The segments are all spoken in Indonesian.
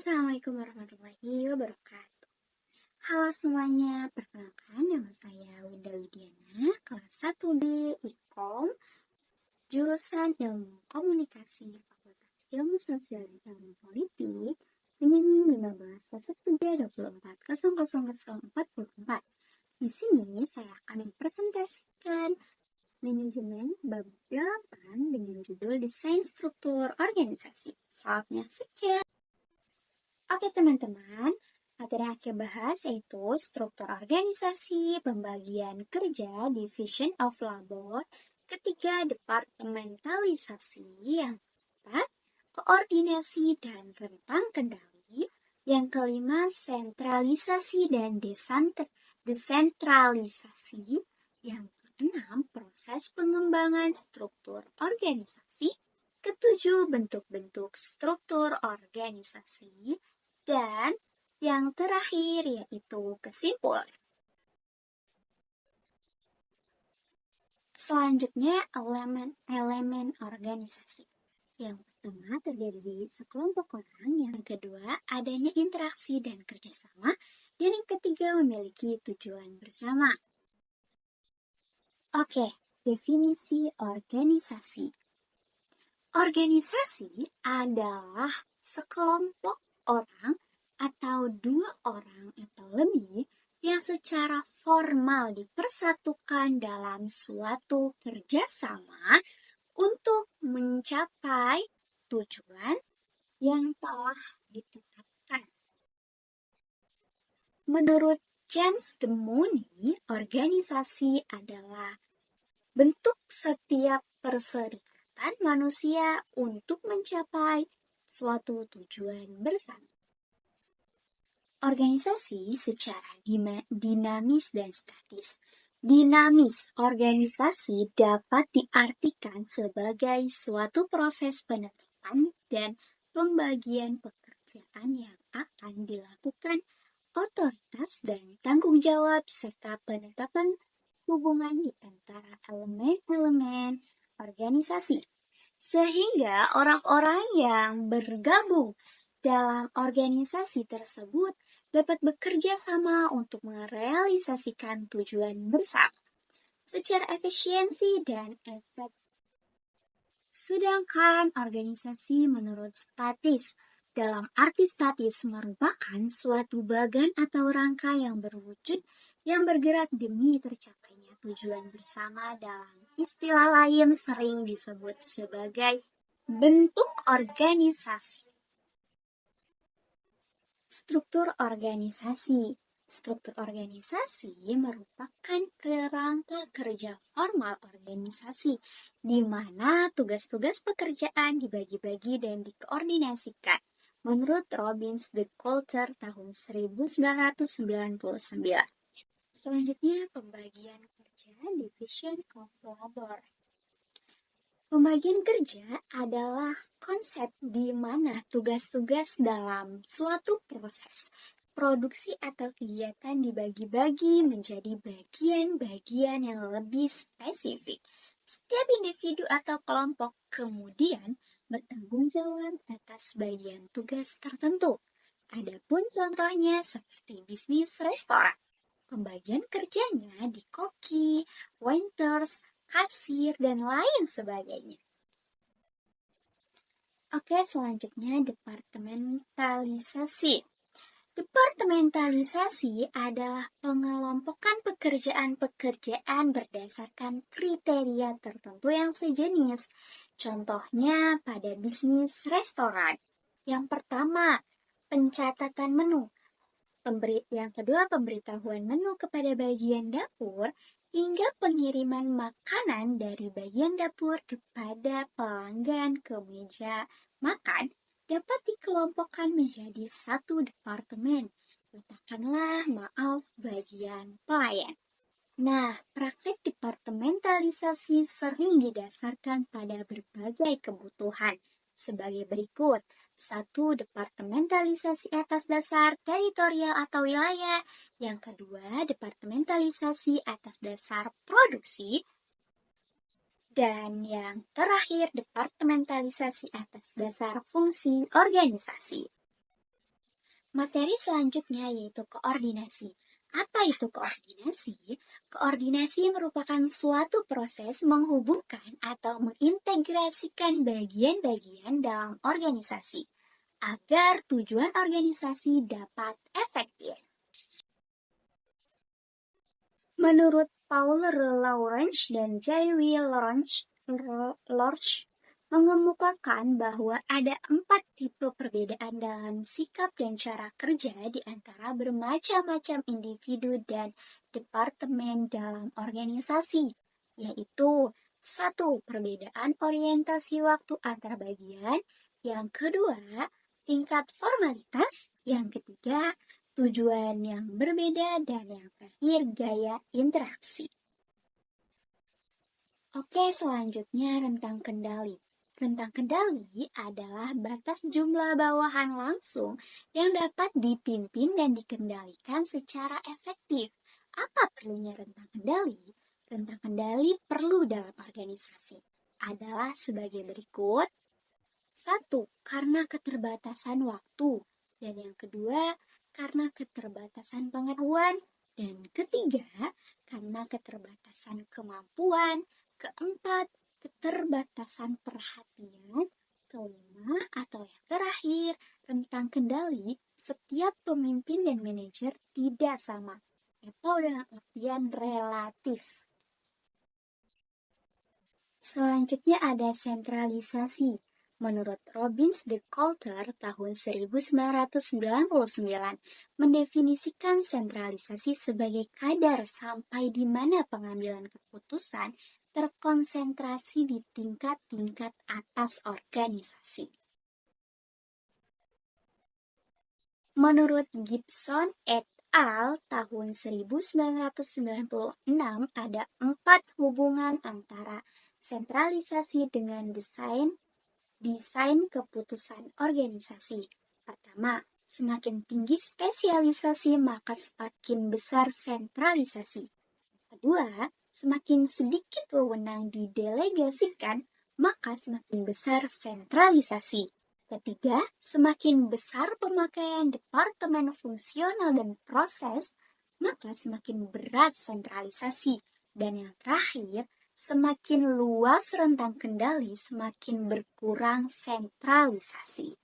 Assalamualaikum warahmatullahi wabarakatuh. Halo semuanya, perkenalkan nama saya Winda Widiana, kelas 1B Ikom, jurusan Ilmu Komunikasi, Fakultas Ilmu Sosial dan Ilmu Politik, dengan NIM 1513240044. Di sini saya akan mempresentasikan manajemen bab 8 dengan judul Desain Struktur Organisasi. Selamat menyaksikan. Oke teman-teman, materi yang akan bahas yaitu struktur organisasi, pembagian kerja, division of labor, ketiga departementalisasi, yang keempat koordinasi dan rentang kendali, yang kelima sentralisasi dan desentralisasi, yang keenam proses pengembangan struktur organisasi, ketujuh bentuk-bentuk struktur organisasi, dan yang terakhir yaitu kesimpulan. Selanjutnya, elemen organisasi. Yang pertama terjadi di sekelompok orang, yang kedua adanya interaksi dan kerjasama, dan yang ketiga memiliki tujuan bersama. Oke, definisi organisasi. Organisasi adalah sekelompok orang atau dua orang atau lebih yang secara formal dipersatukan dalam suatu kerjasama untuk mencapai tujuan yang telah ditetapkan. Menurut James De Money, organisasi adalah bentuk setiap perserikatan manusia untuk mencapai suatu tujuan bersama. Organisasi secara dinamis dan statis. Dinamis, organisasi dapat diartikan sebagai suatu proses penetapan dan pembagian pekerjaan yang akan dilakukan otoritas dan tanggung jawab serta penetapan hubungan di antara elemen-elemen organisasi. Sehingga orang-orang yang bergabung dalam organisasi tersebut dapat bekerja sama untuk merealisasikan tujuan bersama secara efisiensi dan efektif. Sedangkan organisasi menurut statis, dalam arti statis merupakan suatu bagan atau rangka yang berwujud yang bergerak demi tercapainya tujuan bersama, dalam istilah lain sering disebut sebagai bentuk organisasi. Struktur organisasi. Struktur organisasi merupakan kerangka kerja formal organisasi, di mana tugas-tugas pekerjaan dibagi-bagi dan dikoordinasikan. Menurut Robbins de Coulter tahun 1999. Selanjutnya, pembagian kerja, division of labor. Pembagian kerja adalah konsep di mana tugas-tugas dalam suatu proses produksi atau kegiatan dibagi-bagi menjadi bagian-bagian yang lebih spesifik. Setiap individu atau kelompok kemudian bertanggung jawab atas bagian tugas tertentu. Adapun contohnya seperti bisnis restoran. Pembagian kerjanya di koki, waiters, kasir, dan lain sebagainya. Oke, selanjutnya departementalisasi. Departementalisasi adalah pengelompokan pekerjaan-pekerjaan berdasarkan kriteria tertentu yang sejenis. Contohnya pada bisnis restoran. Yang pertama, pencatatan menu. Yang kedua, pemberitahuan menu kepada bagian dapur, hingga pengiriman makanan dari bagian dapur kepada pelanggan ke meja makan dapat dikelompokkan menjadi satu departemen. Katakanlah bagian pelayan. Nah, praktek departementalisasi sering didasarkan pada berbagai kebutuhan sebagai berikut. 1. Departementalisasi atas dasar teritorial atau wilayah. Yang kedua, departementalisasi atas dasar produksi. Dan yang terakhir, departementalisasi atas dasar fungsi organisasi. Materi selanjutnya yaitu koordinasi. Apa itu koordinasi? Koordinasi merupakan suatu proses menghubungkan atau mengintegrasikan bagian-bagian dalam organisasi agar tujuan organisasi dapat efektif. Menurut Paul Lawrence dan J.W. Lorch mengemukakan bahwa ada 4 tipe perbedaan dalam sikap dan cara kerja di antara bermacam-macam individu dan departemen dalam organisasi, yaitu 1. Perbedaan orientasi waktu antar bagian, yang kedua, tingkat formalitas, yang ketiga, tujuan yang berbeda, dan yang terakhir gaya interaksi. Oke, selanjutnya rentang kendali. Rentang kendali adalah batas jumlah bawahan langsung yang dapat dipimpin dan dikendalikan secara efektif. Apa perlunya rentang kendali? Rentang kendali perlu dalam organisasi adalah sebagai berikut. 1. Karena keterbatasan waktu. Dan yang kedua, karena keterbatasan pengetahuan. Dan ketiga, karena keterbatasan kemampuan. Keempat, keterbatasan perhatian. Kelima, atau yang terakhir, rentang kendali setiap pemimpin dan manajer tidak sama, atau dalam artian relatif. Selanjutnya ada sentralisasi. Menurut Robbins de Coulter tahun 1999 mendefinisikan sentralisasi sebagai kadar sampai di mana pengambilan keputusan terkonsentrasi di tingkat-tingkat atas organisasi. Menurut Gibson et al. Tahun 1996 ada 4 hubungan antara sentralisasi dengan desain keputusan organisasi. Pertama, semakin tinggi spesialisasi maka semakin besar sentralisasi. Kedua, semakin sedikit wewenang didelegasikan maka semakin besar sentralisasi. Ketiga, semakin besar pemakaian departemen fungsional dan proses, maka semakin berat sentralisasi. Dan yang terakhir, semakin luas rentang kendali, semakin berkurang sentralisasi.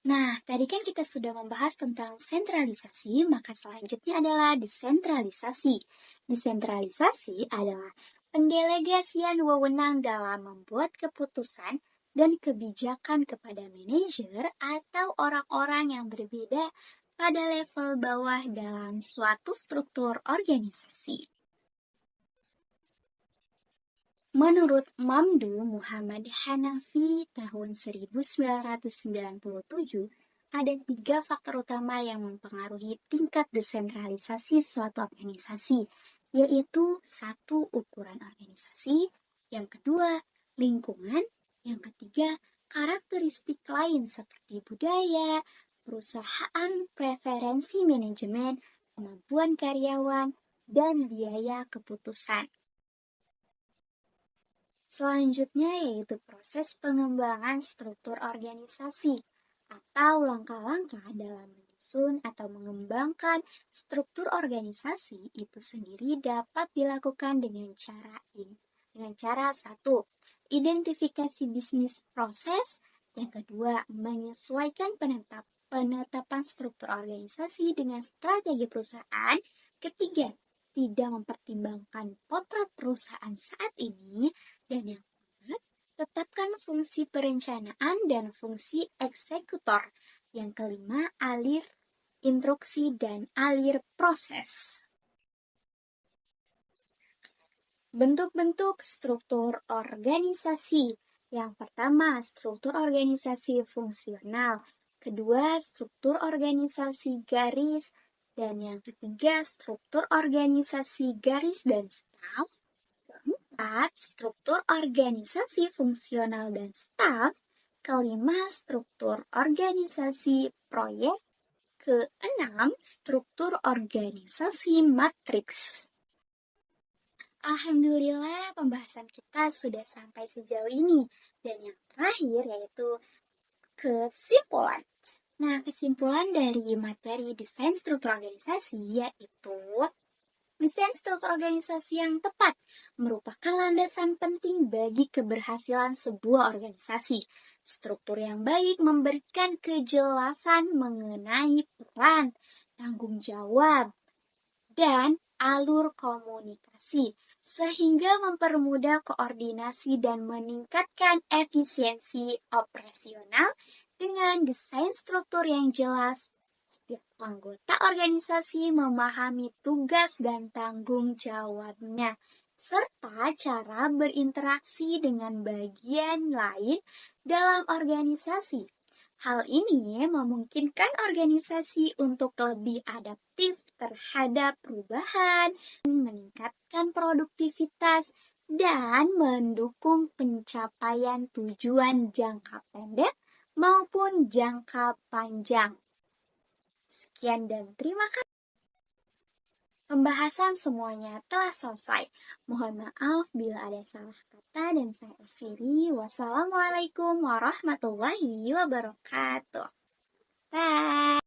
Nah, tadi kan kita sudah membahas tentang sentralisasi, maka selanjutnya adalah desentralisasi. Desentralisasi adalah pendelegasian wewenang dalam membuat keputusan dan kebijakan kepada manajer atau orang-orang yang berbeda pada level bawah dalam suatu struktur organisasi. Menurut Mamdu Muhammad Hanafi tahun 1997, ada 3 faktor utama yang mempengaruhi tingkat desentralisasi suatu organisasi, yaitu 1. Ukuran organisasi, yang kedua, lingkungan, yang ketiga, karakteristik lain seperti budaya, perusahaan, preferensi manajemen, kemampuan karyawan, dan biaya keputusan. Selanjutnya yaitu proses pengembangan struktur organisasi atau langkah-langkah dalam menyusun atau mengembangkan struktur organisasi itu sendiri dapat dilakukan dengan cara ini. Dengan cara 1. Identifikasi bisnis proses. Yang kedua, menyesuaikan penetapan struktur organisasi dengan strategi perusahaan. Ketiga, tidak mempertimbangkan potret perusahaan saat ini. Dan yang keempat, tetapkan fungsi perencanaan dan fungsi eksekutor. Yang kelima, alir instruksi dan alir proses. Bentuk-bentuk struktur organisasi. Yang pertama, struktur organisasi fungsional. Kedua, struktur organisasi garis. Dan yang ketiga, struktur organisasi garis dan staf. Keempat, struktur organisasi fungsional dan staf. Kelima, struktur organisasi proyek. Keenam, struktur organisasi matriks. Alhamdulillah, pembahasan kita sudah sampai sejauh ini. Dan yang terakhir yaitu kesimpulan. Nah, kesimpulan dari materi desain struktur organisasi yaitu desain struktur organisasi yang tepat merupakan landasan penting bagi keberhasilan sebuah organisasi. Struktur yang baik memberikan kejelasan mengenai peran, tanggung jawab, dan alur komunikasi, sehingga mempermudah koordinasi dan meningkatkan efisiensi operasional. Dengan desain struktur yang jelas, setiap anggota organisasi memahami tugas dan tanggung jawabnya, serta cara berinteraksi dengan bagian lain dalam organisasi. Hal ini memungkinkan organisasi untuk lebih adaptif terhadap perubahan, meningkatkan produktivitas, dan mendukung pencapaian tujuan jangka pendek maupun jangka panjang. Sekian dan terima kasih. Pembahasan semuanya telah selesai. Mohon maaf bila ada salah kata dan saya akhiri. Wassalamualaikum warahmatullahi wabarakatuh. Bye.